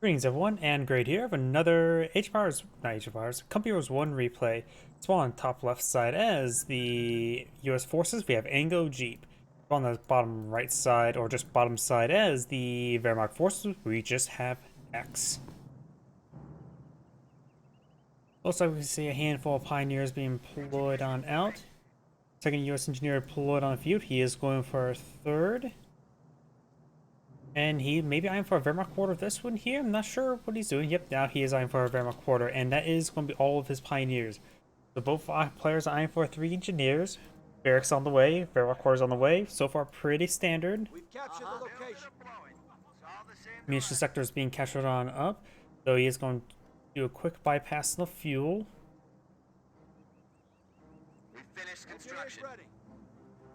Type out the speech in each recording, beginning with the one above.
Greetings everyone, and Great here of another Company Wars 1 replay. So on top left side as the US forces, we have AngoJeep. On the bottom right side, or just bottom side as the Wehrmacht forces, we just have X. Looks like we can see a handful of pioneers being deployed on out. Second US engineer deployed on the field, he is going for a third. And he maybe eyeing for a Wehrmacht quarter this one here. I'm not sure what he's doing. Yep, now he is eyeing for a Wehrmacht quarter, and that is going to be all of his pioneers. So both players are eyeing for 3 engineers. Barracks on the way, Wehrmacht quarters on the way. So far, pretty standard. We've captured the location. Munition sector is being captured on up, so he is going to do a quick bypass on the fuel. We've finished construction.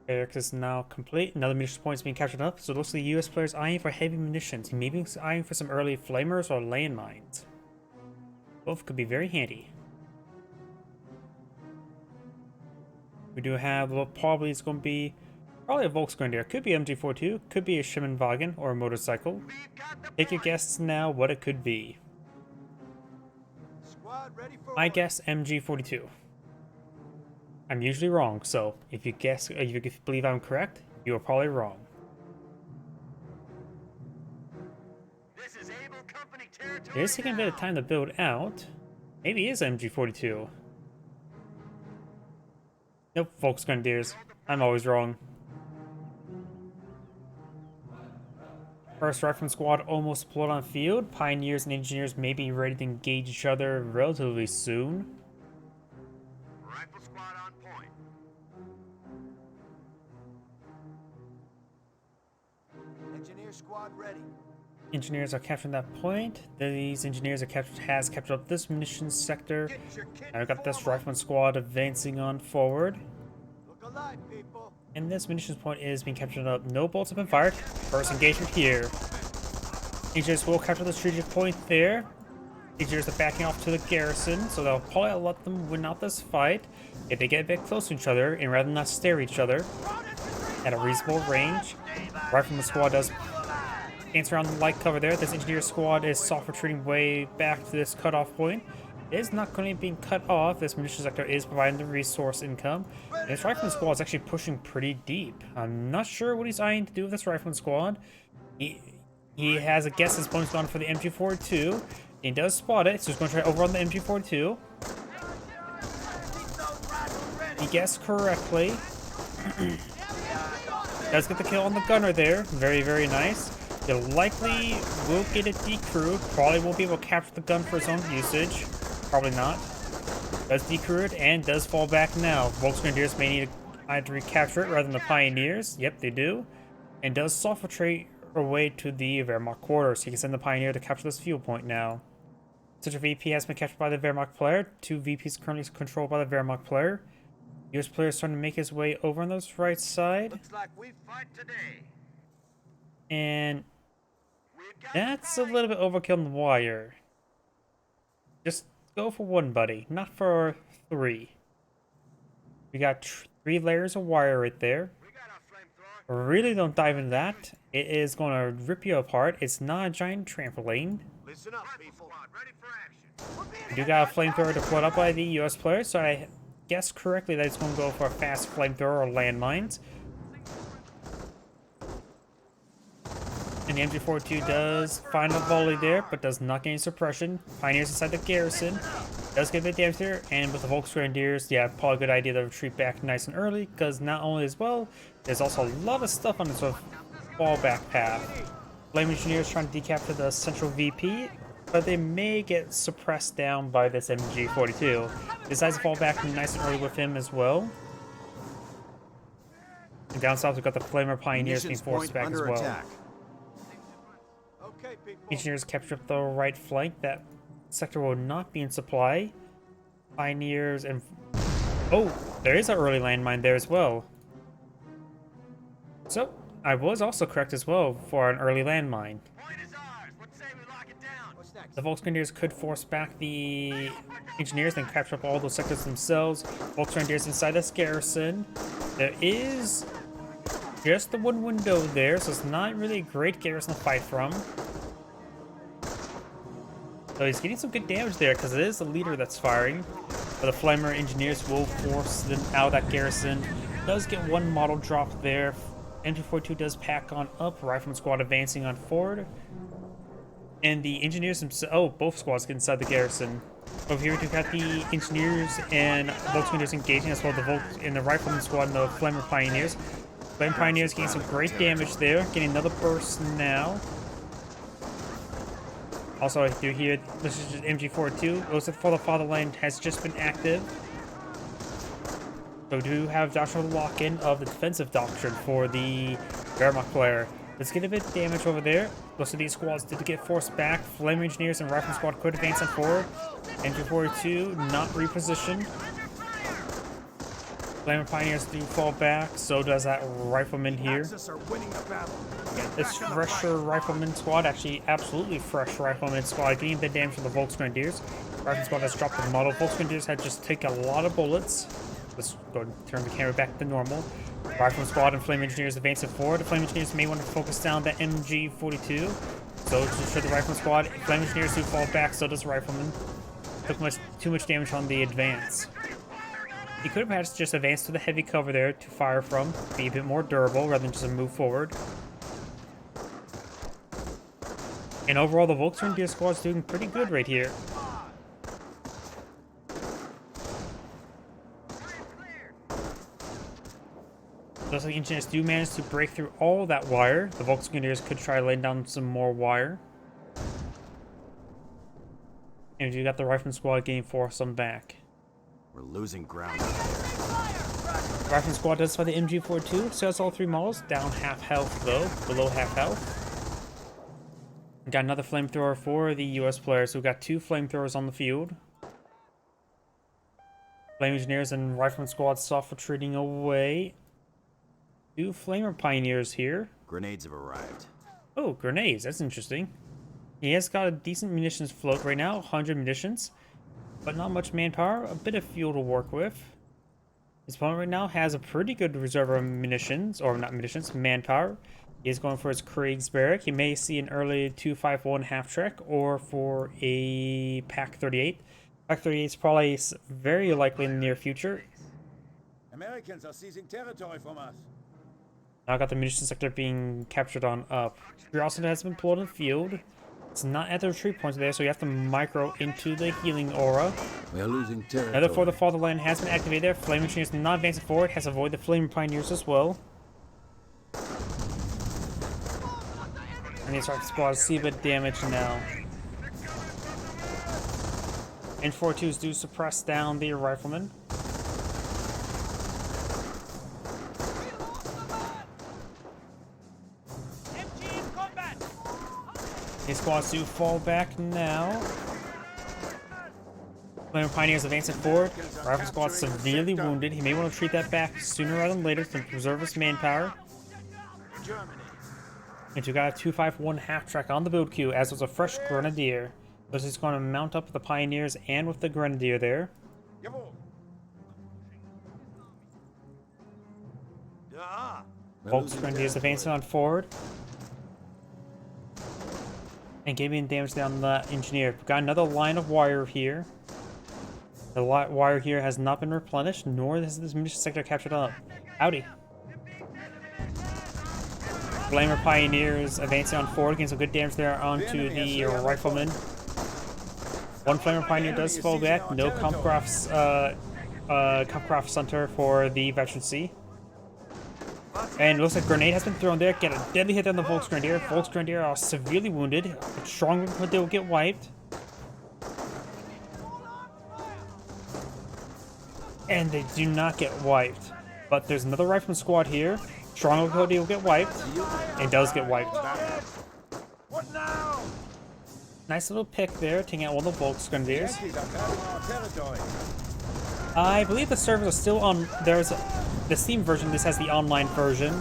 Barracks is now complete. Another munitions point is being captured up, so it looks like the US player is eyeing for heavy munitions. He may be eyeing for some early flamers or landmines. Both could be very handy. We do have what probably is going to be probably a Volksgrenadier. Could be MG42, could be a Schimmenwagen or a motorcycle. Take your guess now what it could be. Squad ready for I guess MG42. I'm usually wrong, so if you believe I'm correct, you are probably wrong. This is Able Company territory. It is taking a bit of time to build out. Maybe it is MG42. Nope, Volksgrenadiers. I'm always wrong. First Rifleman squad almost deployed on field. Pioneers and engineers may be ready to engage each other relatively soon. Rifle squad on point. Engineer squad ready. Engineers are capturing that point. These engineers are captured up this munitions sector. Get your kit And we've got this forward. Rifleman squad advancing on forward. Look alive, people. And this munitions point is being captured up. No bolts have been fired. First engagement here. Engineers will capture the strategic point there. Engineers are backing off to the garrison, so they'll probably let them win out this fight. If they get a bit close to each other, and rather than not stare at each other at a reasonable range, Rifleman squad does dance around the light cover there. This engineer squad is soft retreating way back to this cutoff point. It is not currently being cut off. This munition sector is providing the resource income. And this Rifleman squad is actually pushing pretty deep. I'm not sure what he's eyeing to do with this Rifleman squad. He has a guess his opponent's gone for the MG42. He does spot it, so he's going to try to overrun the MG42. He guessed correctly. Does get the kill on the gunner there. Very, very nice. He likely will get it decrewed. Probably won't be able to capture the gun for his own usage. Probably not. Does decrew it and does fall back now. Volksgrenadiers may need to recapture it rather than the Pioneers. Yep, they do. And does soft retreat away to the Wehrmacht quarters. He can send the Pioneer to capture this fuel point now. Such a VP has been captured by the Wehrmacht player. 2 VPs currently controlled by the Wehrmacht player. US player is starting to make his way over on this right side. Looks like we fight today. And We've got that's a little bit overkill on the wire. Just go for 1, buddy, not for 3. We got 3 layers of wire right there. We got our flamethrower. Really don't dive into that. It is going to rip you apart. It's not a giant trampoline. Listen up, people. Squad ready for action. We do got a flamethrower deployed up by the US player, so I guess correctly that it's going to go for a fast flamethrower or landmines. And the MG42 does find a volley there, but does not gain suppression. Pioneers inside the garrison. Does get a bit damage there, and with the Volksgrenadiers, yeah, probably a good idea to retreat back nice and early, because not only as well, there's also a lot of stuff on this sort of fallback path. Flame Engineers trying to decapture the central VP, but they may get suppressed down by this MG42. Decides to fall back nice and early with him as well. And down south, we've got the Flamer Pioneers being forced back as well. Okay, people. Engineers capture up the right flank. That sector will not be in supply. Pioneers and... Oh, there is an early landmine there as well. So, I was also correct as well for an early landmine. Point is ours. What say we lock it down? What's next? The Volksgrenadiers could force back the engineers, then capture up all those sectors themselves. Volksgrenadiers inside this garrison. There is just the 1 window there, so it's not really a great garrison to fight from. So he's getting some good damage there because it is the leader that's firing. But the Flamer engineers will force them out of that garrison. Does get one model drop there. MG42 does pack on up. Rifleman squad advancing on forward. And the engineers themselves, oh, both squads get inside the garrison. Over here we've got the engineers and Volkswingers engaging, as well as the Rifleman squad and the Flamer Pioneers. Flamer Pioneers getting some great damage there. Getting another burst now. Also, I do hear this is just MG42. Looks like For the Fatherland has just been active. So we do have doctrinal lock-in of the defensive doctrine for the Wehrmacht player. Let's get a bit of damage over there. Most of these squads did get forced back. Flame Engineers and Rifleman Squad could advance on forward. MG42 not repositioned. Flame Pioneers do fall back, so does that Rifleman here. Yeah, this fresher Rifleman Squad, actually absolutely fresh Rifleman Squad, getting the damage from the Volksgrenadiers. Rifleman Squad has dropped the model. Volksgrenadiers had just taken a lot of bullets. Let's go and turn the camera back to normal. Rifleman Squad and Flame Engineers advancing forward. The Flame Engineers may want to focus down the MG42. So to ensure the Rifleman Squad, Flame Engineers do fall back, so does Rifleman. Took too much damage on the advance. He could have had to just advance to the heavy cover there to fire from, be a bit more durable rather than just move forward. And overall, the Volksgrenadier squad is doing pretty good right here. Those engineers do manage to break through all that wire. The Volksgrenadiers could try laying down some more wire. And you got the Rifleman squad getting forced some back. We're losing ground. Rifleman squad does find the MG42. So that's all three models. Down half health though. Below half health. Got another flamethrower for the US players. So we got two flamethrowers on the field. Flame Engineers and Rifleman squad soft retreating away. Two Flamer Pioneers here. Grenades have arrived. Oh, grenades. That's interesting. He has got a decent munitions float right now. 100 munitions. But not much manpower. A bit of fuel to work with. His opponent right now has a pretty good reserve of munitions. Or not munitions, manpower. He is going for his Kriegsberg. He may see an early 251 half-track. Or for a Pack 38. Pack 38 is probably very likely in the near future. Americans are seizing territory from us. Now I got the munitions sector being captured on up. Wehr also has been pulled in the field. It's not at the retreat point there, so you have to micro into the healing aura. We are losing territory. Another For the Fatherland has been activated there. Flame Engineers not advancing forward, has avoided the Flame Pioneers as well. And these squads see a bit of damage now. And 4-2s do suppress down the Riflemen. These squads do fall back now. Flamer Pioneers advancing forward. Rifle squad severely wounded. He may want to treat that back sooner rather than later to preserve his manpower. And you got a 251 half-track on the build queue, as was a fresh Grenadier. So he's going to mount up with the Pioneers and with the Grenadier there. Volks Grenadiers advancing on forward. And giving damage down the engineer. We've got another line of wire here. The wire here has not been replenished, nor has this munition sector captured up. Howdy. Flamer Pioneers advancing on forward, getting some good damage there onto the Riflemen. One Flamer Pioneer does fall back. No Kampfkraft Center for the Veterancy. And it looks like grenade has been thrown there. Get a deadly hit on the Volksgrenadier. Volksgrenadier are severely wounded. Strong, but they will get wiped. And they do not get wiped. But there's another Rifleman squad here. Strong, but they will get wiped. And does get wiped. What now? Nice little pick there, taking out one of the Volksgrenadiers. I believe the servers are still on. There's the Steam version. This has the online version.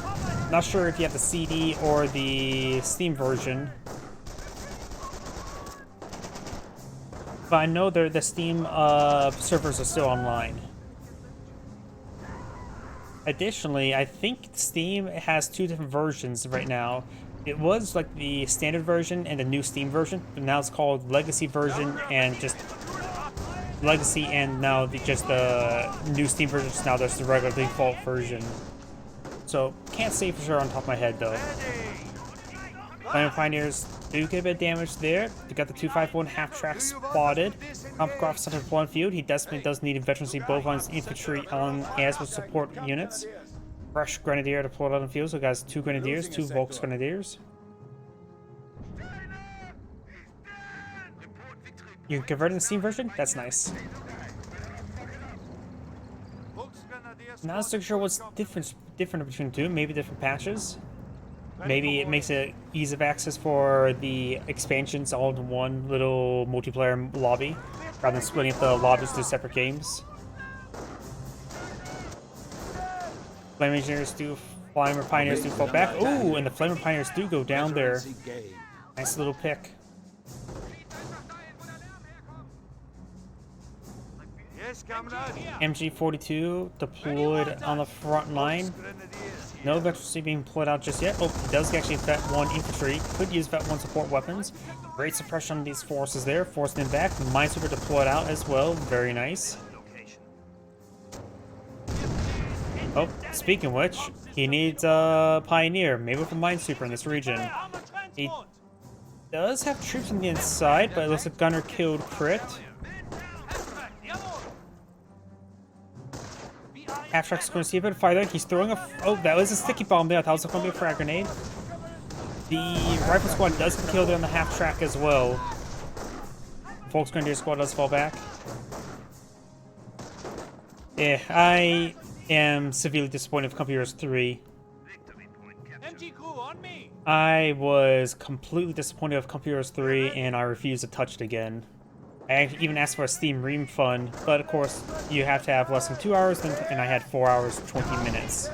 Not sure if you have the CD or the Steam version. But I know the Steam servers are still online. Additionally, I think Steam has two different versions right now. It was like the standard version and the new Steam version, but now it's called Legacy version and just Legacy, and now just the new Steam version. Now there's the regular default version. So can't say for sure on top of my head though. Flaming Pioneers do get a bit of damage there. They got the 251 half track spotted. Comp center of one field. He definitely does need veterancy both on his infantry on as with support units. Fresh Grenadier deployed on the field, so guys, 2 Grenadiers, 2 Volks Grenadiers. You can convert in the Steam version? That's nice. Not so sure what's different between the two. Maybe different patches. Maybe it makes it ease of access for the expansions all in one little multiplayer lobby, rather than splitting up the lobbies to separate games. Flaming Pioneers do fall back. Ooh, and the Flaming Pioneers do go down there. Nice little pick. MG42 deployed on the front line. No veterancy being pulled out just yet. Oh, he does actually Vet 1 infantry. Could use Vet 1 support weapons. Great suppression on these forces there. Forcing them back. Minesweeper deployed out as well. Very nice. Oh, speaking of which, he needs a Pioneer. Maybe with a Minesweeper in this region. He does have troops on the inside, but it looks like Gunner killed crit. Half-track's going to see a bit of fire there. He's throwing a... Oh, that was a sticky bomb there. I thought it was going to be a frag grenade. The rifle squad does get killed there on the half-track as well. Volks Grenadier squad does fall back. Yeah, I am severely disappointed with Company Heroes 3. I was completely disappointed with Company Heroes 3, and I refuse to touch it again. I even asked for a Steam refund, but of course, you have to have less than 2 hours, and I had 4 hours, 20 minutes.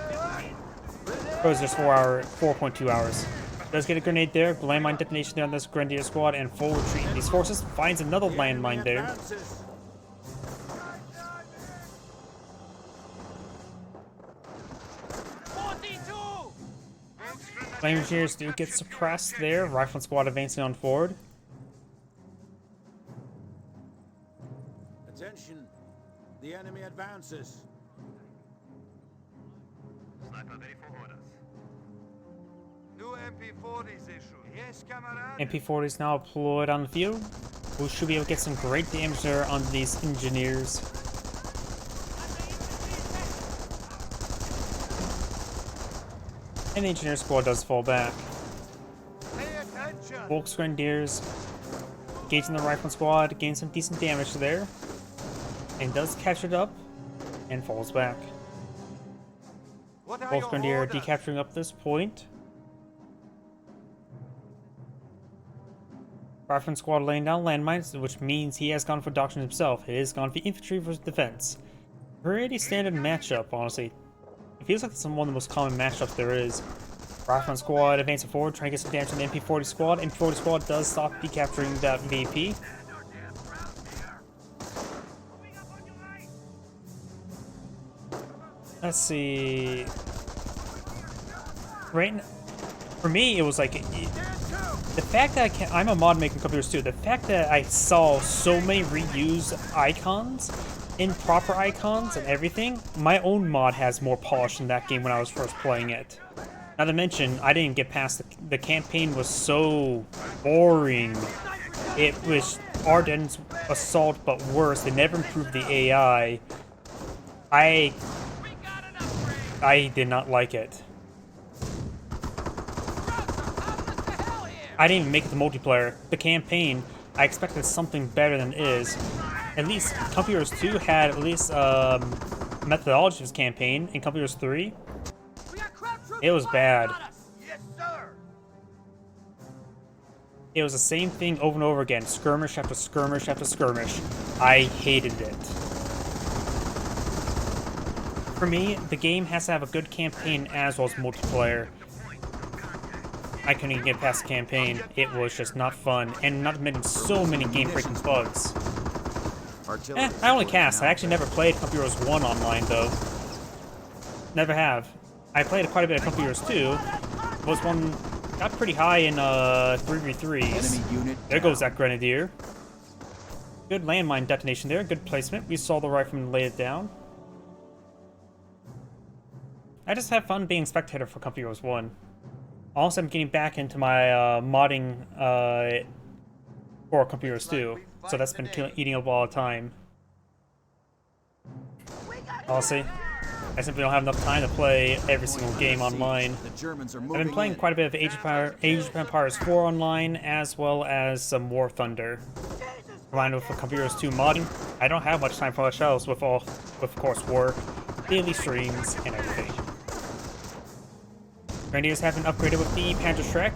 It was just 4.2 hours. Does get a grenade there, landmine detonation there on this Grenadier squad, and full retreat in these forces. Finds another landmine there. Flame Engineers do get suppressed there. Rifle squad advancing on forward. Attention, the enemy advances. Sniper ready for orders. New MP40s issued. Yes, comrade. MP40 is now deployed on the field. We should be able to get some great damage there on these engineers. And the engineer squad does fall back. Volks Grenadiers engaging the rifle squad, gain some decent damage there. And does catch it up and falls back. Volks Grenadier decapturing up this point. Rifle squad laying down landmines, which means he has gone for doctrine himself. He has gone for infantry versus defense. Pretty standard matchup, honestly. It feels like it's one of the most common matchups there is. Rifle squad advancing forward, trying to get some damage on the MP40 squad. MP40 squad does stop decapturing that VP. Let's see. Right, for me, it was like the fact that I'm a mod making computers too. The fact that I saw so many reused icons, improper icons, and everything. My own mod has more polish in that game when I was first playing it. Not to mention, I didn't get past the campaign was so boring. It was Arden's Assault, but worse. They never improved the AI. I did not like it. I didn't even make it the multiplayer. The campaign, I expected something better than it is. At least Company Heroes 2 had at least methodology of his campaign. In Company Heroes 3, it was bad. Yes, sir. It was the same thing over and over again. Skirmish after skirmish after skirmish. I hated it. For me, the game has to have a good campaign as well as multiplayer. I couldn't even get past the campaign. It was just not fun, and not to mention so many game-breaking bugs. I only cast. I actually never played Company Heroes 1 online, though. Never have. I played quite a bit of Company Heroes 2. Was one got pretty high in 3v3s. Enemy unit There down. goes that grenadier. Good landmine detonation there. Good placement. We saw the rifleman lay it down. I just have fun being spectator for Company Heroes 1. Also, I'm getting back into my modding for Company Heroes 2. So that's been eating up a lot of time. Honestly, I simply don't have enough time to play every single game online. The Germans are I've moving been playing in. quite a bit of Age of Empires 4 online, as well as some War Thunder. Combined with Company Heroes 2 modding, I don't have much time for the shells with of course, work, daily streams, and everything. Grenadiers have been upgraded with the Panzerschreck.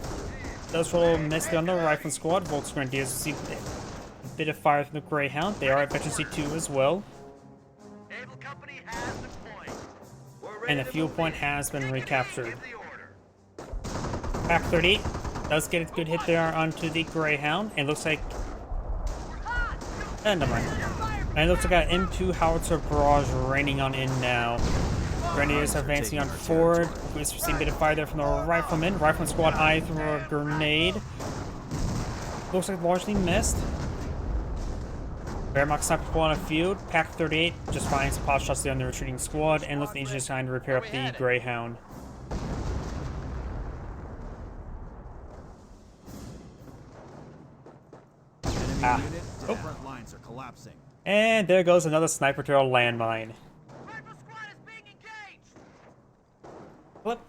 Does roll mostly on the Rifleman Squad. Volks Grenadiers receive a bit of fire from the Greyhound. They are at Veterancy 2 as well. Naval Company has deployed. We're ready And the to fuel move point in. has been recaptured. Give the order. Pack 38 does get a good hit there onto the Greyhound. It looks like... never mind. And it looks like an M2 howitzer barrage raining on in now. Grenadiers are advancing on forward. We just received a bit of fire there from the Rifleman. Rifleman Squad eye through a grenade. Looks like largely missed. Wehrmacht sniper pull on a field. Pack 38 just finds some pot shots there on the retreating squad and looks the engineers trying to repair up the Greyhound. Enemy unit. The front lines are collapsing. And there goes another sniper to our landmine. Rifle squad is being engaged. Flip.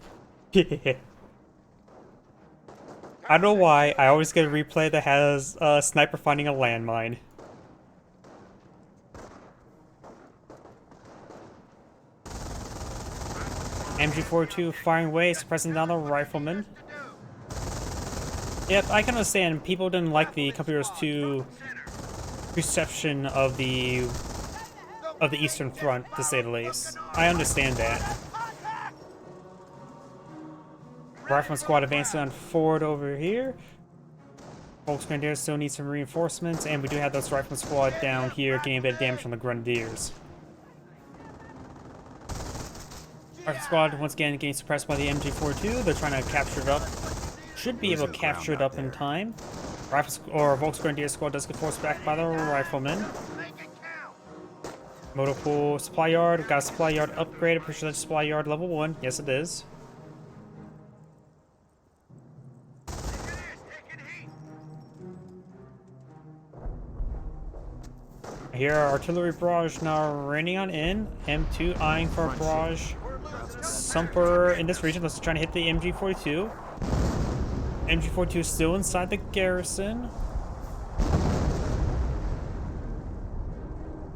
I don't know why, I always get a replay that has a sniper finding a landmine. MG42 firing away, suppressing down the Rifleman. Yep, I can understand. People didn't like the Company Heroes 2 reception of the Eastern Front, to say the least. I understand that. Rifleman Squad advancing on forward over here. Volks Grenadiers still need some reinforcements, and we do have those Rifleman Squad down here getting a bit of damage on the Grenadiers. Rifleman Squad once again getting suppressed by the MG42. They're trying to capture it up. Should be able to capture it up in time. Volks Grenadier Squad does get forced back by the Riflemen. Motor pool supply yard. We've got a supply yard upgrade. I'm pretty sure that's supply yard level 1. Yes, it is. Here, artillery barrage now raining on in. M2 eyeing for a barrage. Sumper in this region. Let's try to hit the MG42. MG42 is still inside the garrison.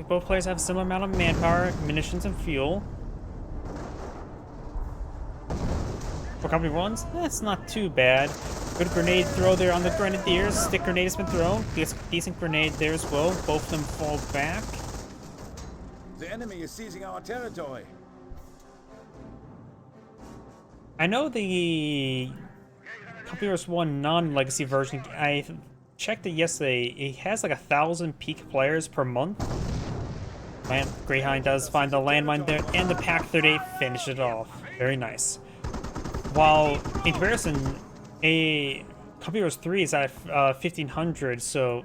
Both players have a similar amount of manpower, munitions, and fuel. For Company 1s, that's not too bad. Good grenade throw there on the Grenadiers. Stick grenade has been thrown. Decent grenade there as well. Both of them fall back. The enemy is seizing our territory. I know the Company Heroes 1 non-legacy version, I checked it yesterday, it has like 1,000 peak players per month. Greyhound does find the landmine there, and the Pack 38 finished it off. Very nice. While in comparison, Company Heroes 3 is at 1,500, so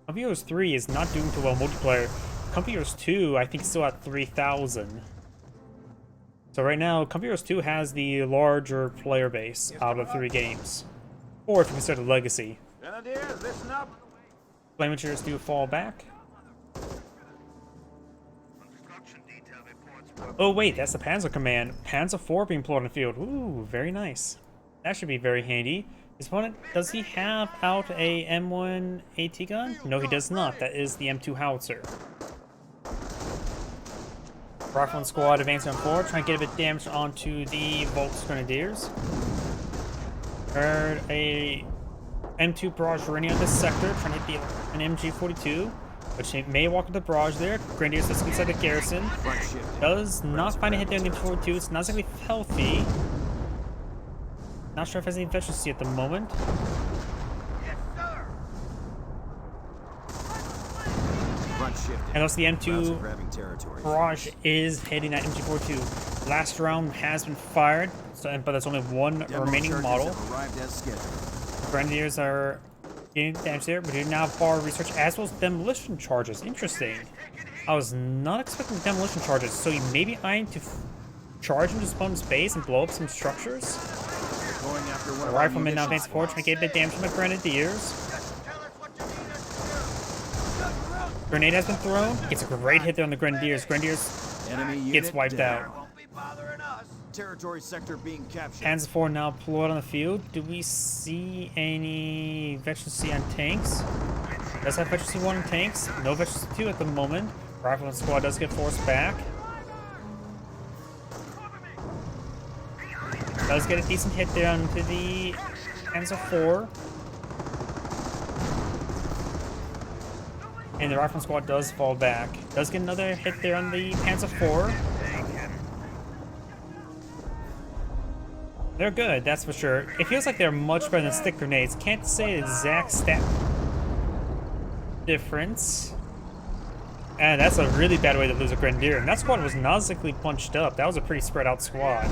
Company Heroes 3 is not doing too well multiplayer. Company Heroes 2, I think, is still at 3,000. So right now, Company Heroes 2 has the larger player base out of 3 games. Or if you consider the legacy. Grenadiers, listen up. Flamingers do fall back. Construction detail reports were Oh wait, that's the Panzer Command. Panzer 4 being put on the field. Ooh, very nice. That should be very handy. His opponent, does he have out a M1 AT gun? No, he does not. That is the M2 howitzer. Rifleman Squad advancing on forward, trying to get a bit of damage onto the Volks Grenadiers. Heard a M2 barrage running on this sector, trying to hit an MG42, which may walk into the barrage there. Grenadiers just inside the garrison. Does not find a hit there in the MG42. It's not exactly healthy. Not sure if it has any efficiency at the moment. yes, sir. Front shift. And also the Crowds are M2 grabbing territory. barrage is hitting that MG42. Last round has been fired, so, but there's only one Demo remaining charges model. have arrived as scheduled. Grenadiers are getting damage there, but do now have bar research as well as demolition charges. Interesting. I was not expecting demolition charges, so you may be eyeing to charge into Spawn's base and blow up some structures. Going after one The of our rifleman now munitions advances forward, trying to get a bit of damage from the grenadiers. Grenade has been thrown. Gets a great hit there on the grenadiers. Grenadiers enemy unit gets wiped down. out. Won't be bothering us. Territory sector being captured. Panzer IV now deployed on the field. Do we see any veterancy on tanks? Does have veterancy 1 on tanks. No veterancy 2 at the moment. Rifleman squad does get forced back. Does get a decent hit there onto the Panzer IV. And the Rifleman squad does fall back. Does get another hit there on the Panzer IV. They're good, that's for sure. It feels like they're much better than stick grenades. Can't say exact stat difference. And that's a really bad way to lose a grenadier. And that squad was nozzically punched up. That was a pretty spread out squad.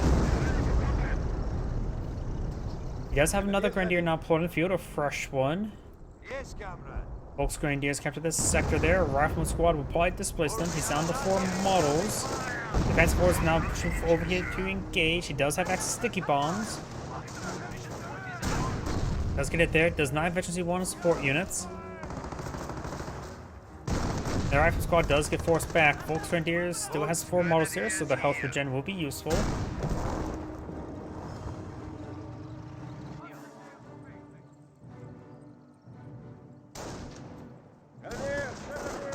He does have another grenadier now deployed in the field, a fresh one. Yes, comrade. Folks grenadiers capture this sector there. Rifleman squad will probably displace them. He's down to 4 models. Defense force now pushing over here to engage. He does have access to sticky bombs. Does get it there. Does not have veterancy 1 support units. The rifle squad does get forced back. Folks grenadiers still has 4 models here, so the health regen will be useful.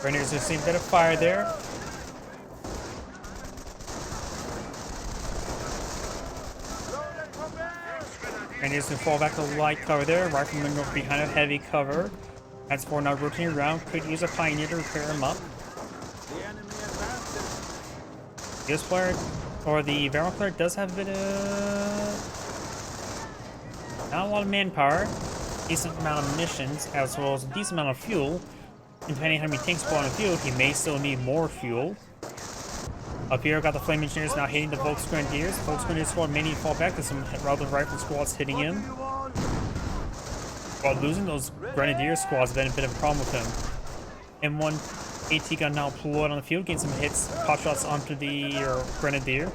Grenadiers are seeing a bit of fire there. Grenadiers can fall back to light cover there. Riflemen go behind a heavy cover. That's for now rotating around. Could use a pioneer to repair him up. The enemy advances. This player, or the Wehr player, does have a bit of... not a lot of manpower. Decent amount of missions, as well as a decent amount of fuel. And depending on how many tanks spawn in the field, he may still need more fuel. Up here, got the Flame Engineers now hitting the Volksgrenadiers. The Volksgrenadier squad may need to fall back to some rather rifle squads hitting him. While losing those Grenadier squads has been a bit of a problem with him. M1 AT gun now deployed on the field, getting some hits, pot shots onto the Grenadier.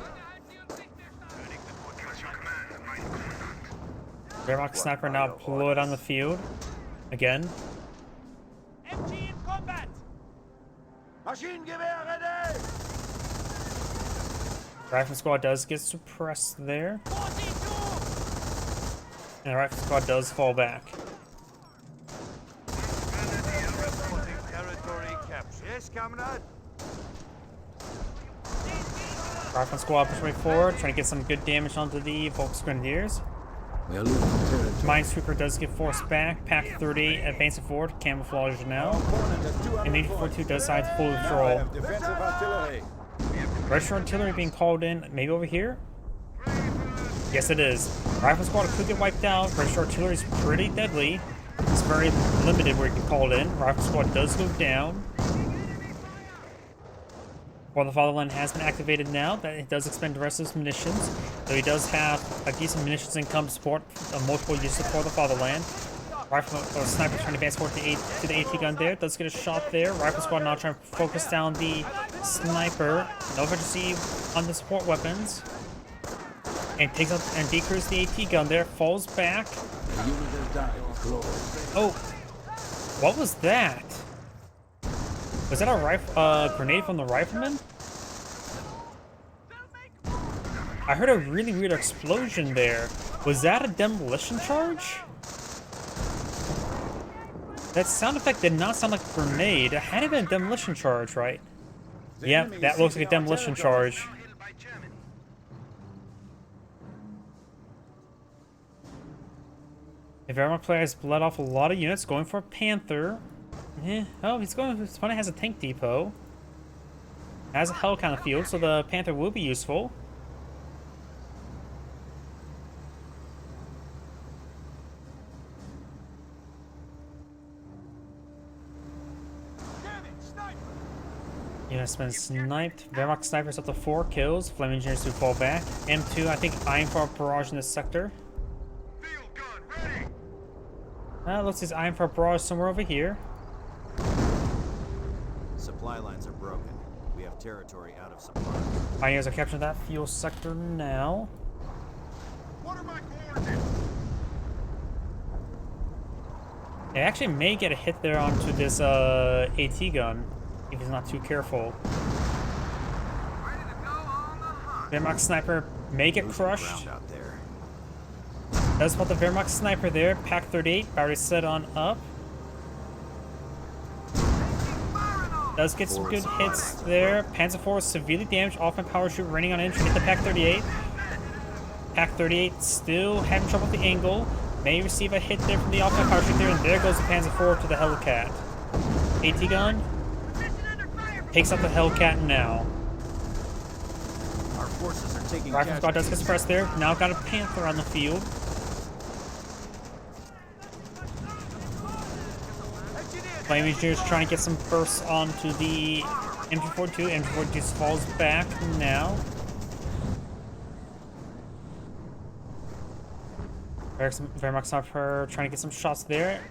Wehrmacht sniper now deployed on the field. Again. MG in combat. Maschinengewehr ready! Rifle squad does get suppressed there. 42. And the rifle squad does fall back. Territory captured. Yes, comrade. Rifle squad pushing forward, trying to get some good damage onto the Volksgrenadiers. We are losing territory. Minesweeper does get forced back. Pack 38 advancing forward, camouflage now. Opponent has 200 And 84-2 points. does decide to full Now I withdrawal. have defensive artillery. Register artillery being called in, maybe over here? Yes, it is. Rifle squad could get wiped out. Register artillery is pretty deadly. It's very limited where you can call it in. Rifle squad does go down. While the Fatherland has been activated now, that it does expend the rest of his munitions. Though he does have a decent munitions income to support multiple uses for the Fatherland. Rifle sniper trying to advance forward to the AT gun there. Does get a shot there. Rifle squad now trying to focus down the sniper. No emergency on the support weapons. And takes out and decreases the AT gun there. Falls back. The unit has died. Glory. Oh, what was that? Was that a grenade from the rifleman? I heard a really weird explosion there. Was that a demolition charge? That sound effect did not sound like a grenade. It had to be a demolition charge, right? The Yep, enemy that is looks like a seizing our demolition territory. charge. The Wehrmacht player has bled off a lot of units, going for a Panther. Oh, it's funny, has a tank depot. Has a hell kind of field, so the Panther will be useful. Yeah, it's been sniped. Wehrmacht snipers up to 4 kills. Flame engineers to fall back. M2, I think, eyeing for a barrage in this sector. Field gun ready. Looks like he's eyeing for a barrage somewhere over here. Supply lines are broken. We have territory out of supply. Pioneers are capturing that fuel sector now. What are my coordinates? They actually may get a hit there onto this AT gun if he's not too careful. Ready to go on the hunt. Wehrmacht sniper may get Losing crushed. ground out there. Does spot the Wehrmacht sniper there. Pack 38, battery set on up. Does get some good hits there. Panzer IV severely damaged. Offense parachute raining on entry. Hit the Pack 38. Pack 38 still having trouble with the angle. May receive a hit there from the offense parachute there. And there goes the Panzer IV to the Hellcat. AT gun takes out the Hellcat now. Our forces are taking Rifle squad does get suppressed there. Now got a Panther on the field. Flame engineers trying to get some bursts onto the M242. M242 just falls back now. Wehrmacht sniper trying to get some shots there.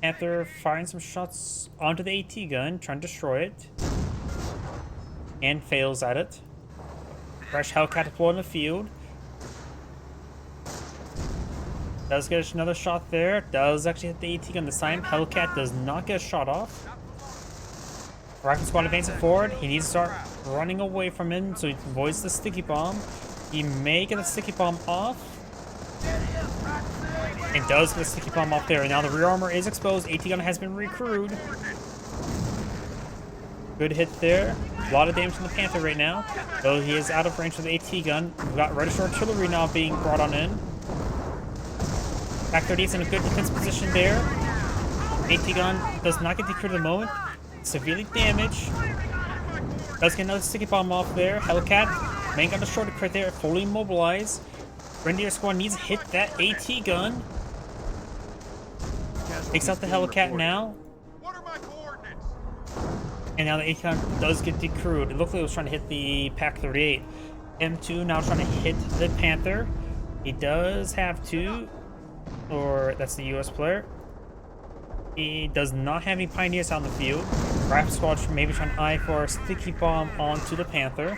Panther firing some shots onto the AT gun, trying to destroy it. And fails at it. Fresh Hellcat deployed in the field. Does get another shot there. Does actually hit the AT gun this time. Hellcat does not get a shot off. Rifle squad advancing forward. He needs to start running away from him so he avoids the sticky bomb. He may get the sticky bomb off. And does get a sticky bomb off there. And now the rear armor is exposed. AT gun has been recrewed. Good hit there. A lot of damage from the Panther right now. Though he is out of range of the AT gun. We've got Reddish artillery now being brought on in. Pack 38's in a good defense position there. AT gun does not get decreed at the moment. Severely damaged. Does get another sticky bomb off there. Hellcat, main gun destroyed right there, fully immobilized. Grenadier squad needs to hit that AT gun. Takes out the Hellcat now. What are my coordinates? And now the AT gun does get decrewed. It looked like it was trying to hit the Pack 38. M2 now trying to hit the Panther. He does have two. Or that's the US player. He does not have any Pioneers on the field. Rifle squad maybe trying to eye for a sticky bomb onto the Panther.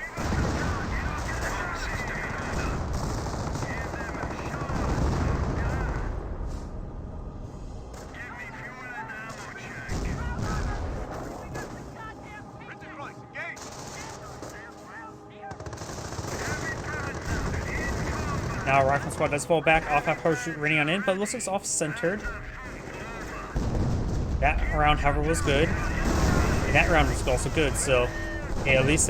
Now Rifle squad does fall back off that parachute raining on in, but it looks like it's off-centered. That round, however, was good. And that round was also good, so it at least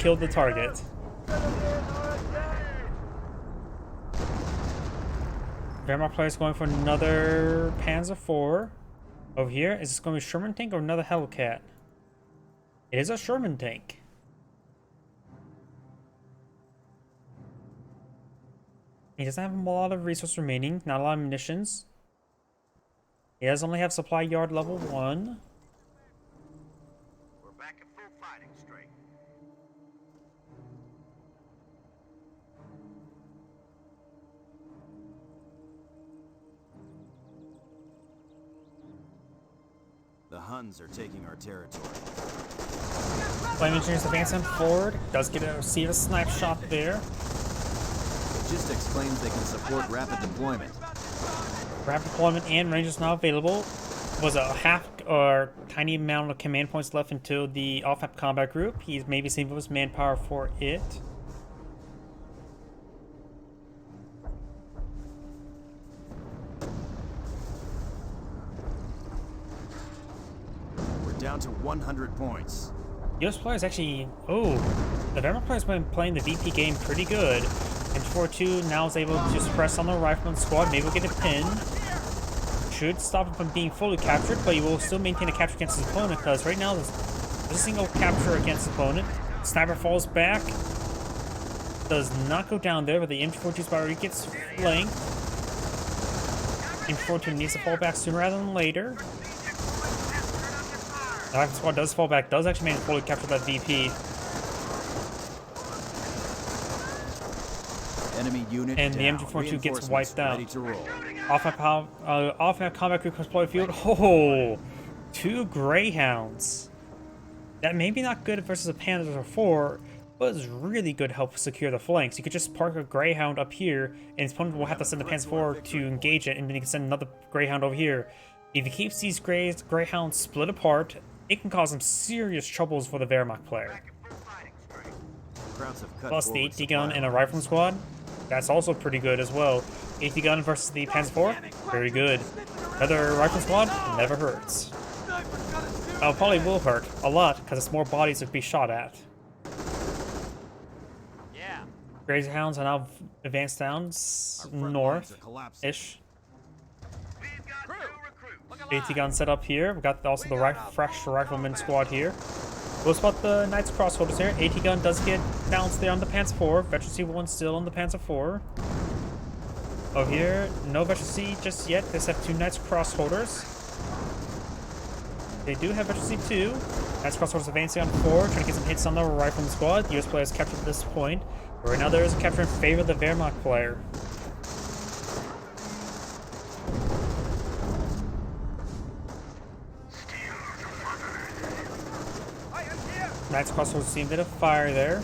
killed the target. Wehrmacht players going for another Panzer IV. Over here, is this going to be a Sherman tank or another Hellcat? It is a Sherman tank. He doesn't have a lot of resources remaining, not a lot of munitions. He does only have supply yard level 1. We're back at full fighting straight. The Huns are taking our territory. Flame engineers advancing forward. Does get receive a snipe shot there. Logistics claims they can support rapid deployment. Rapid deployment and range is now available. Was a half or tiny amount of command points left until the off-map combat group. He's maybe saving his manpower for it. We're down to 100 points. US players actually... Oh, the Wehrmacht players have been playing the VP game pretty good. M42 now is able to suppress on the rifleman squad. Maybe we'll get a pin. Should stop him from being fully captured, but he will still maintain a capture against his opponent, because right now there's a single capture against his opponent. Sniper falls back. Does not go down there, but the M42 spot gets flanked. M42 needs to fall back sooner rather than later. The rifle squad does fall back, does actually manage to fully capture that VP. Enemy unit And the down. MG42 gets Reinforcements wiped out. ready to roll. Off-map combat group deployed field. Oh, 2 Greyhounds. That may be not good versus a Panzer IV, but it's really good to help secure the flanks. You could just park a Greyhound up here, and his opponent will have to send the Panzer IV to engage it, and then you can send another Greyhound over here. If he keeps these Greyhounds split apart, it can cause some serious troubles for the Wehrmacht player. Krauts have cut Plus the forward 80 gun supply and a rifle squad, that's also pretty good as well. 80 gun versus the Panzer IV, very good. Another rifle squad, never hurts. Oh, probably will hurt a lot because it's more bodies to be shot at. Yeah. Greyhounds are now advanced down north-ish. 80 gun set up here. We got also the fresh rifleman squad here. We'll spot the Knights crossholders here. 80 gun does get bounced there on the Panzer IV. Veteran C1 still on the Panzer IV. Over here, no Veteran C just yet. They have 2 Knights crossholders. They do have Veteran C2. Knights crossholders advancing on 4, trying to get some hits on the rifleman squad. US players captured at this point. But right now there is a capture in favor of the Wehrmacht player. Knights crossholders see a bit of fire there.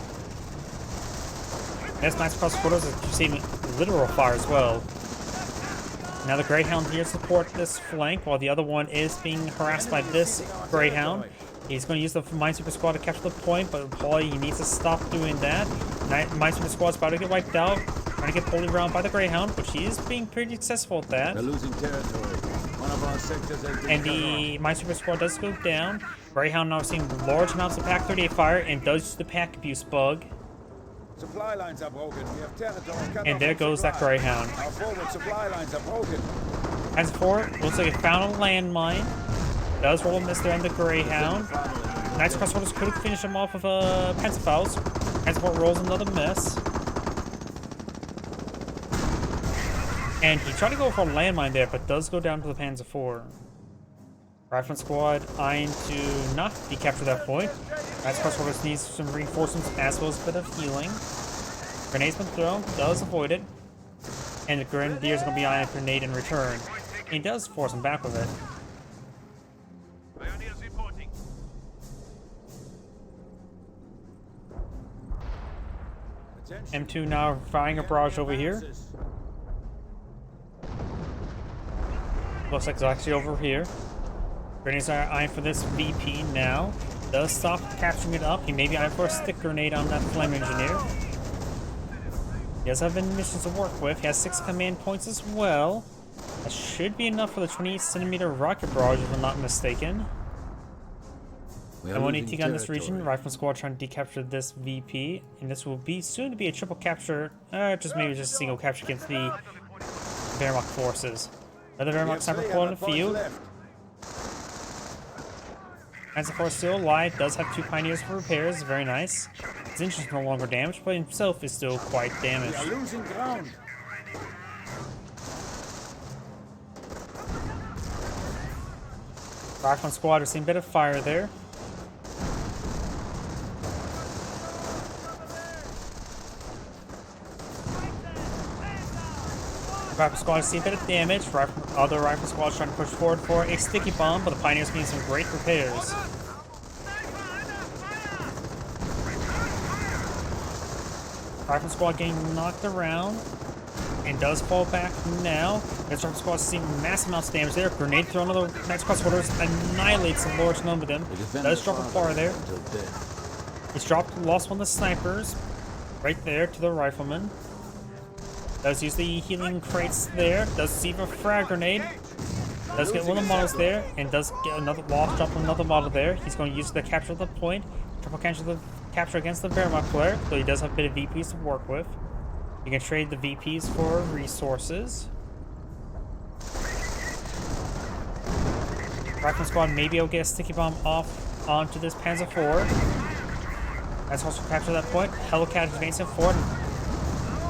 Yes, Knights crossholders are seeing literal fire as well. Now the Greyhound here to support this flank, while the other one is being harassed by this Greyhound. He's going to use the Minesweeper squad to capture the point, but Paulie, he needs to stop doing that. Minesweeper squad's about to get wiped out, trying to get pulled around by the Greyhound, which he is being pretty successful at that. They're losing territory. One of our sectors has been And the Minesweeper squad does go down. Greyhound now seeing large amounts of Pack 38 fire and does use the pack abuse bug. Supply lines are broken. We have territory cut And off there from goes that supply. Greyhound. Our forward supply lines are broken. Panzer IV looks like it found a landmine. Does roll a miss there on the Greyhound. Knights crossholders could have finished him off with a Panzerfaust. Panzer IV rolls another miss. And he tried to go for a landmine there, but does go down to the Panzer IV. Rifleman squad eyeing to not be captured at that point. Knights crossholders needs some reinforcements as well as a bit of healing. Grenade's been thrown, does avoid it. And the Grenadiers are going to be eyeing a grenade in return. And he does force him back with it. Pioneers reporting. Attention. M2 now firing a barrage over here. Looks like it's actually over here. Grenadiers are eyeing for this VP now. Does stop capturing it up. He may be eyeing for a stick grenade on that flame engineer. He does have missions to work with. He has 6 command points as well. That should be enough for the 28-centimeter rocket barrage, if I'm not mistaken. And 180 on this region, Rifleman squad trying to decapture this VP, and this will be soon to be a triple capture, maybe just a single capture against the Wehrmacht forces. Another Wehrmacht sniper pull in the field. Panzer IV still alive, does have 2 Pioneers for repairs, very nice. His engine is no longer damaged, but himself is still quite damaged. We are losing ground. Rifleman squad are seeing a bit of fire there. Rifle squad is seeing a bit of damage. Other rifle squads trying to push forward for a sticky bomb, but the Pioneers need some great repairs. Rifle squad getting knocked around and does fall back now. This rifle squad is seeing massive amounts of damage there. Grenade thrown on the Knights crossholders annihilates a large number of them. Does drop a bar there. He's lost one of the snipers right there to the rifleman. Does use the healing crates there. Does receive a frag grenade. Does get one of the models there. And does get another loss. Drop another model there. He's going to use the capture of the point. Triple capture against the Wehrmacht player. So he does have a bit of VPs to work with. You can trade the VPs for resources. Rifleman squad maybe will get a sticky bomb off onto this Panzer IV. That's also capture that point. Hellcat is advancing forward.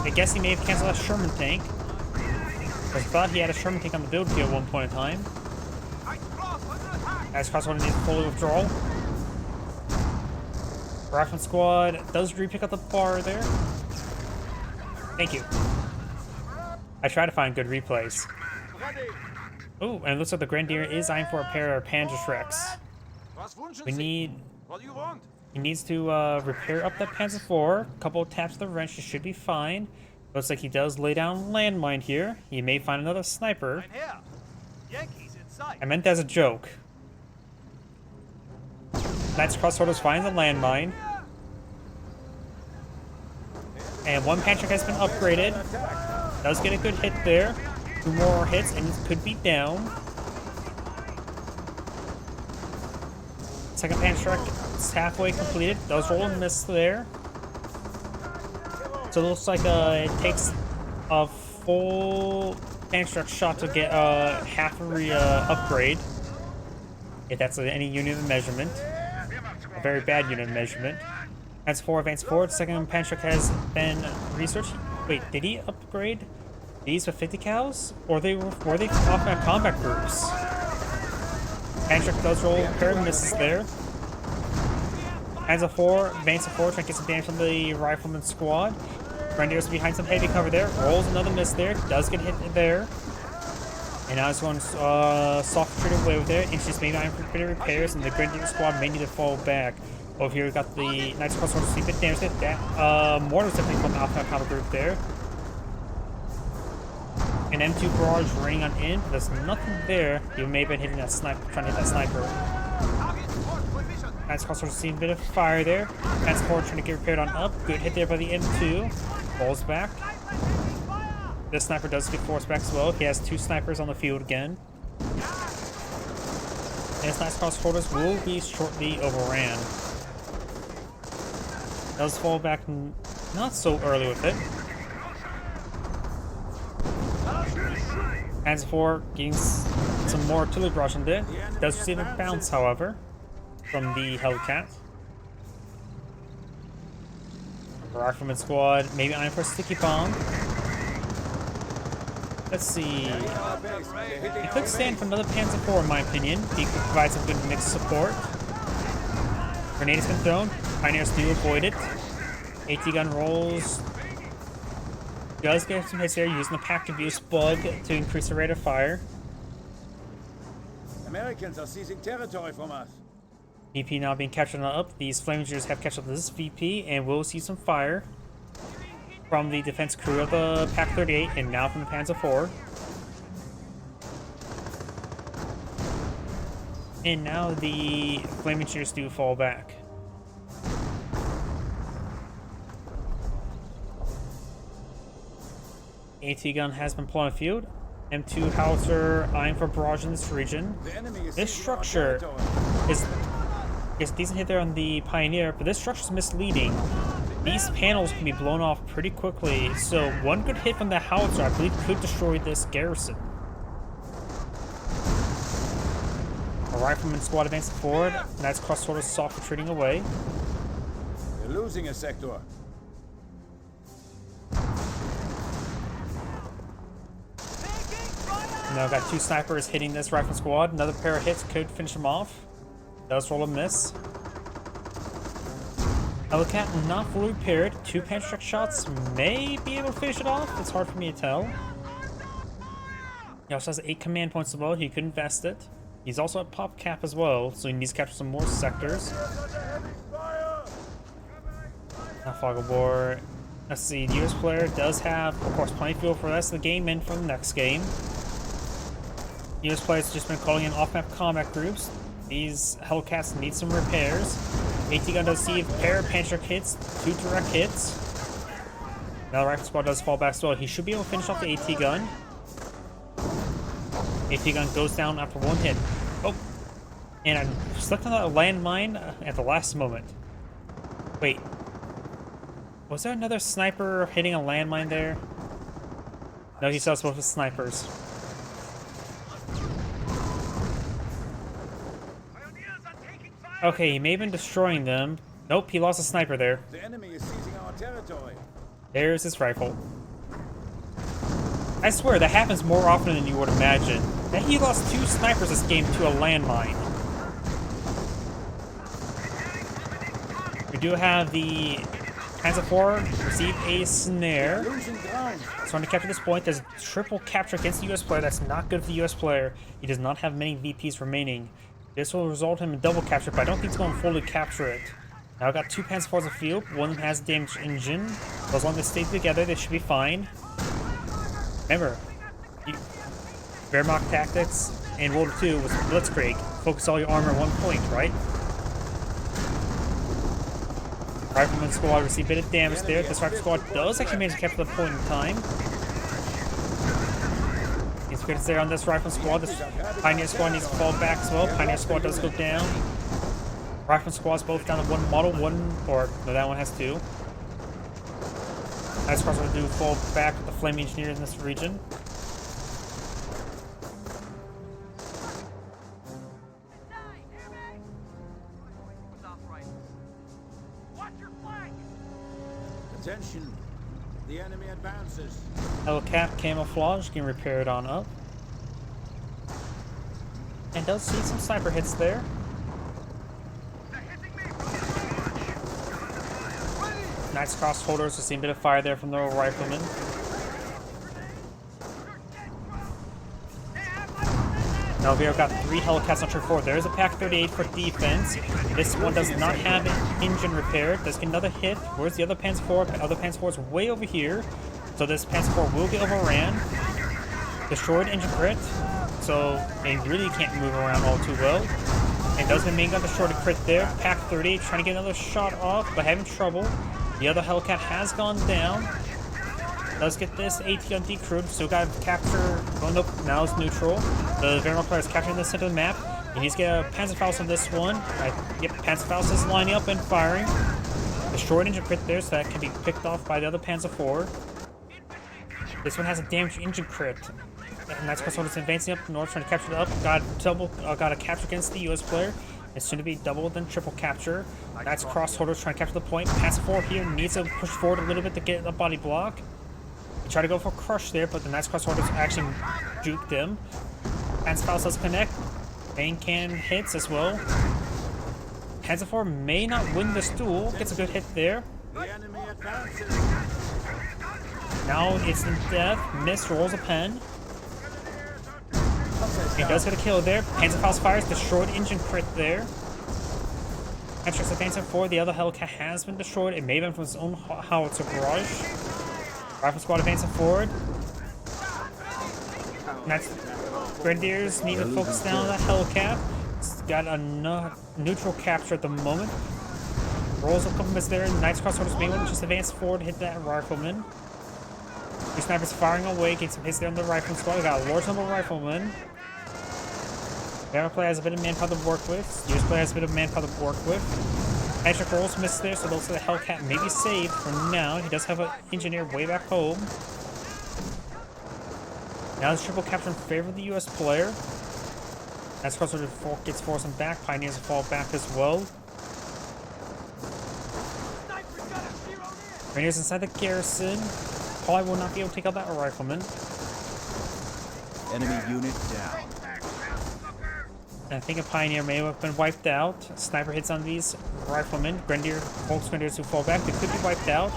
I guess he may have canceled that Sherman tank. I thought he had a Sherman tank on the build field at one point in time. As crossroad needs fully withdrawal. Rifleman squad does re-pick up the bar there. Thank you. I try to find good replays. Oh, and it looks like the Grenadier is eyeing for a pair of Panzer Shreks. What do you want? He needs to repair up that Panzer IV. A couple of taps of the wrench, he should be fine. Looks like he does lay down landmine here. He may find another sniper. Yankees in sight. I meant that as a joke. Knights Crossroads finds a landmine. And one Panzer has been upgraded. Does get a good hit there. 2 more hits and it could be down. Second Panzer is halfway completed. Does roll and miss there. So it looks like it takes a full Panzer shot to get half a upgrade. If that's any unit of measurement. A very bad unit of measurement. That's 4 advance forward. Second Panzer has been researched. Wait, did he upgrade these with 50 cows? Or were they off at combat groups? Panzer does roll a pair of misses there. Panzer 4, advances forward, trying to get some damage on the Rifleman squad. Grenadiers behind some heavy cover there. Rolls another miss there. Does get hit there. And now it's going soft treated away with it. Inches maybe on for bit repairs, and the Grenadier squad may need to fall back. Over here we got the Knights Crossroad to see a bit damage there. That mortar was definitely from the Alpha combat group there. An M2 barrage raining on in, but there's nothing there. You may have been hitting that sniper, trying to hit that sniper. Knights Crossroad to see a bit of fire there. Knights forward trying to get repaired on up. Good hit there by the M2. Falls back. This sniper does get forced back as well. He has 2 snipers on the field again. And his Knights Crossroads will be shortly overran. Does fall back not so early with it. Panzer 4 getting some more artillery barrage in there. Does receive a bounce, however, from the Hellcat. Rifleman squad maybe eyeing for a sticky bomb. Let's see. He could stand for another Panzer 4 in my opinion. He could provide some good mixed support. Grenade has been thrown. Pioneers do avoid it. AT gun rolls. Does get some hits there using the pack abuse bug to increase the rate of fire. Americans are seizing territory from us. VP now being captured on up. These Flamingers have captured this VP and will see some fire from the defense crew of the Pack 38 and now from the Panzer 4. And now the Flamingers do fall back. AT gun has been pulling a field. M2 howitzer eyeing for barrage in this region. This structure is a decent hit there on the Pioneer, but this structure is misleading. These panels can be blown off pretty quickly, so one good hit from the howitzer, I believe, could destroy this garrison. A Rifleman squad advancing forward, and that's Crossroads soft retreating away. We're losing a sector. Now got 2 snipers hitting this Rifleman squad. Another pair of hits could finish them off. Does roll a miss. Hellcat not fully repaired. 2 Panzer shots may be able to finish it off. It's hard for me to tell. He also has 8 command points to load. He could invest it. He's also at pop cap as well, so he needs to capture some more sectors. Now Fog of War. Let's see, the US player does have, of course, plenty of fuel for the rest of the game and for the next game. US players just been calling in off-map combat groups. These Hellcats need some repairs. AT gun does see a pair of Panzer hits, 2 direct hits. Now the Rifle squad does fall back as well. He should be able to finish off the AT gun. AT gun goes down after 1 hit. Oh, and I slipped on that landmine at the last moment. Wait, was there another sniper hitting a landmine there? No, he saw both with snipers. Okay, he may have been destroying them. Nope, he lost a sniper there. The enemy is seizing our territory. There's his rifle. I swear, that happens more often than you would imagine. That he lost 2 snipers this game to a landmine. do have the Panzer IV receive a snare. Losing ground. Trying to capture this point. There's a triple capture against the US player. That's not good for the US player. He does not have many VPs remaining. This will result in him in double capture, but I don't think he's going to fully capture it. Now I've got 2 Panzer IVs in the field. One of them has a damaged engine. So as long as they stay together, they should be fine. Remember, Wehrmacht tactics in World War II was Blitzkrieg. Focus all your armor at one point, right? Rifleman squad received a bit of damage there. This rifle squad does actually manage to capture the point in time. He's good there on this rifle squad. This Pioneer squad needs to fall back as well. Pioneer squad does go down. Rifle squads both down to 1 model, no, that one has 2. Nice squads will do fall back with the flame engineer in this region. Attention. The enemy advances. Hellcat camouflage getting repaired on up. And does see some sniper hits there. Nice cross holders, we've seen a bit of fire there from the riflemen. Now Wehr got 3 Hellcats on turn 4. There's a Pack 38 for defense. This one does not have an engine repaired. Does get another hit. Where's the other Panzer IV? The other Panzer IV is way over here. So this Panzer IV will get overran. Destroyed engine crit. So they really can't move around all too well. And does the main gun destroyed a crit there. Pack 38 trying to get another shot off, but having trouble. The other Hellcat has gone down. Does get this AT on decrewed, so got to capture. Oh nope, now it's neutral. The Wehrmacht player is capturing the center of the map. He needs to get a Panzerfaust on this one. Yep, Panzerfaust is lining up and firing. Destroyed engine crit there, so that can be picked off by the other Panzer IV. This one has a damaged engine crit. And that's because it's advancing up north, trying to capture it up. Got a capture against the US player. It's soon to be double, then triple capture. That's crossholders trying to capture the point. Panzer IV here needs to push forward a little bit to get a body block. He tried to go for crush there, but the nice crossholders actually juked him. Panzerfaust does connect. Main cannon hits as well. Panzer IV may not win this duel. Gets a good hit there. The enemy advances. Now it's in death. Miss rolls a pen. He does get a kill there. Panzerfaust fires. Destroyed engine crit there. Patrick's advancing forward. The other Hellcat has been destroyed. It may have been from his own howitzer barrage. Rifle squad advancing forward. And that's Grenadiers need to focus down on the Hellcat. It's got a neutral capture at the moment. Rolls a couple miss there. Nice crossholders may want to just advance forward to hit that rifleman. 2 snipers firing away, getting some hits there on the rifleman squad. We got a large number of riflemen. Wehr player has a bit of manpower to work with. US player has a bit of manpower to work with. Patrick rolls missed there, so those of the Hellcat may be saved for now. He does have an engineer way back home. Now it's triple capture in favor of the US player. That's closer to gets forced him back. Pioneers fall back as well. Rangers inside the garrison. Probably will not be able to take out that rifleman. Enemy unit down. I think a Pioneer may have been wiped out. Sniper hits on these riflemen. Volks Grenadiers who fall back. They could be wiped out.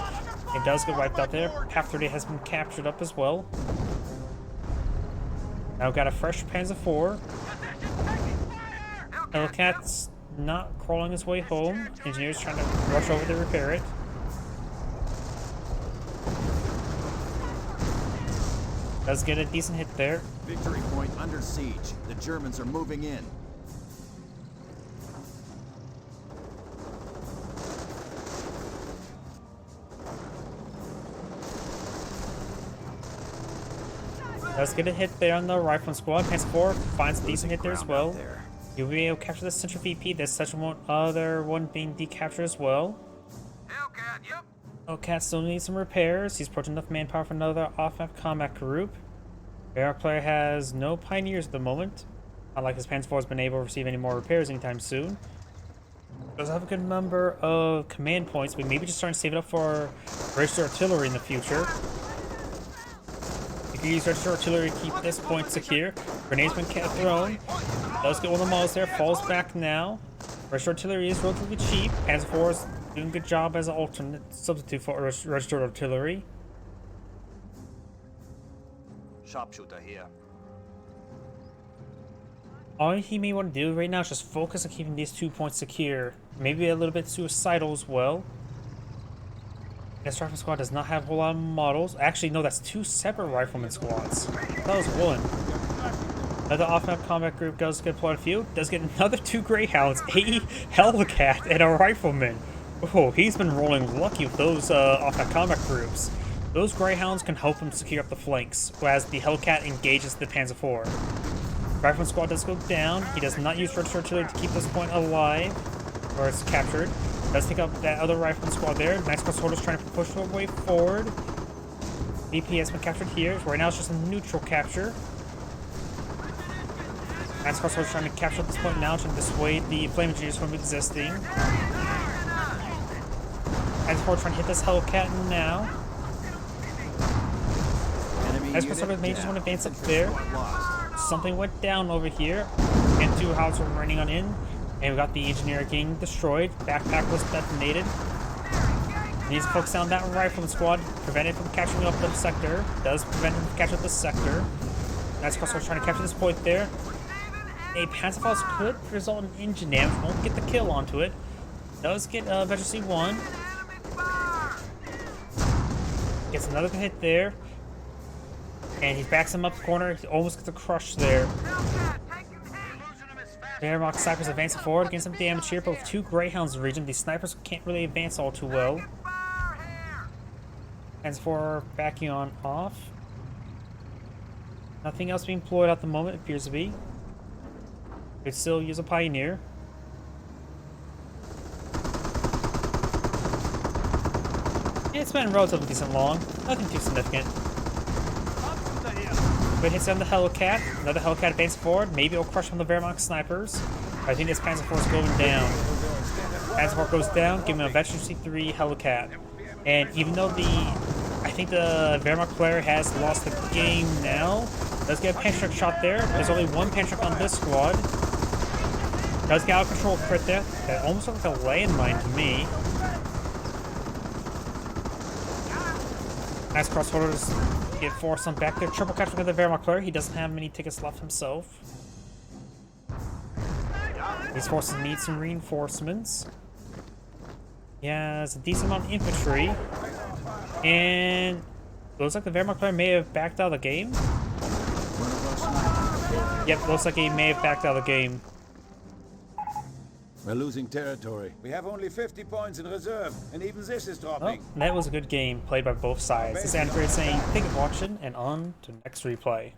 It does get wiped out there. Pack 38 has been captured up as well. Now we've got a fresh Panzer IV. Hellcat's not crawling his way home. Engineers trying to rush over to repair it. Does get a decent hit there. Victory point under siege. The Germans are moving in. Does get a hit there on the rifleman squad. Panzer IV finds a decent hit there as well. You'll be able to capture the central VP. There's such one other one being decaptured as well. Hellcat, yep. Hellcat still needs some repairs. He's approaching enough manpower for another off-map combat group. Our player has no Pioneers at the moment. Not like his Panzer IV has been able to receive any more repairs anytime soon. Does have a good number of command points, but maybe just starting to save it up for registered artillery in the future. You can use registered artillery to keep this point secure. Grenades been thrown. Does get one of the models there. Falls back now. Registered artillery is relatively cheap. Panzer IV is doing a good job as an alternate substitute for registered artillery. Sharpshooter here. All he may want to do right now is just focus on keeping these 2 points secure. Maybe a little bit suicidal as well. This rifle squad does not have a whole lot of models. Actually, no, that's 2 separate rifleman squads. That was one. Another off-map combat group does get deployed a few. Does get another 2 Greyhounds, a Hellcat, and a rifleman. Oh, he's been rolling lucky with those off-map combat groups. Those Greyhounds can help him secure up the flanks, whereas the Hellcat engages the Panzer IV. Rifleman squad does go down. He does not use registered artillery to keep this point alive, or it's captured. Does take up that other rifleman squad there. Nice cross holders trying to push their way forward. BP has been captured here. Right now it's just a neutral capture. Nice cross holders trying to capture at this point now, trying to dissuade the flame engineers from existing. Nice forward trying to hit this Hellcat now. Nice cross holders may just want to advance up there. Something went down over here. And 2 howitzers were running on in. And we got the engineer getting destroyed. Backpack was detonated. He needs to focus on that rifleman squad. Prevent it from capturing up the sector. Does prevent him from capturing the sector. Nice crossbow trying to capture this point there. A Panzer IV could result in engine damage. Won't get the kill onto it. Does get Veteran C1. Gets another hit there. And he backs him up the corner. He almost gets a crush there. Wehrmacht snipers advancing forward, getting some damage here, but with 2 Greyhounds in the region, these snipers can't really advance all too well. Panzer IV backing on off. Nothing else being deployed at the moment, it appears to be. Could still use a Pioneer. It's been relatively decent long, nothing too significant. But hits on the Hellcat. Another Hellcat advances forward. Maybe it'll crush on the Wehrmacht snipers. I think this Panzer IV is going down. Panzer IV goes down, giving him a Veteran C3 Hellcat. And even though I think the Wehrmacht player has lost the game now, does get a Panzer shot there. There's only 1 Panzer on this squad. Does get out of control crit there. That almost looks like a landmine to me. Nice crossholders. Get forced on back there. Triple capture with the Wehrmacht player. He doesn't have many tickets left himself. These forces need some reinforcements. He has a decent amount of infantry. And looks like the Wehrmacht player may have backed out of the game. Yep, looks like he may have backed out of the game. We're losing territory. We have only 50 points in reserve, and even this is dropping. Well, that was a good game played by both sides. This is Andrew saying, thank you for watching, and on to next replay.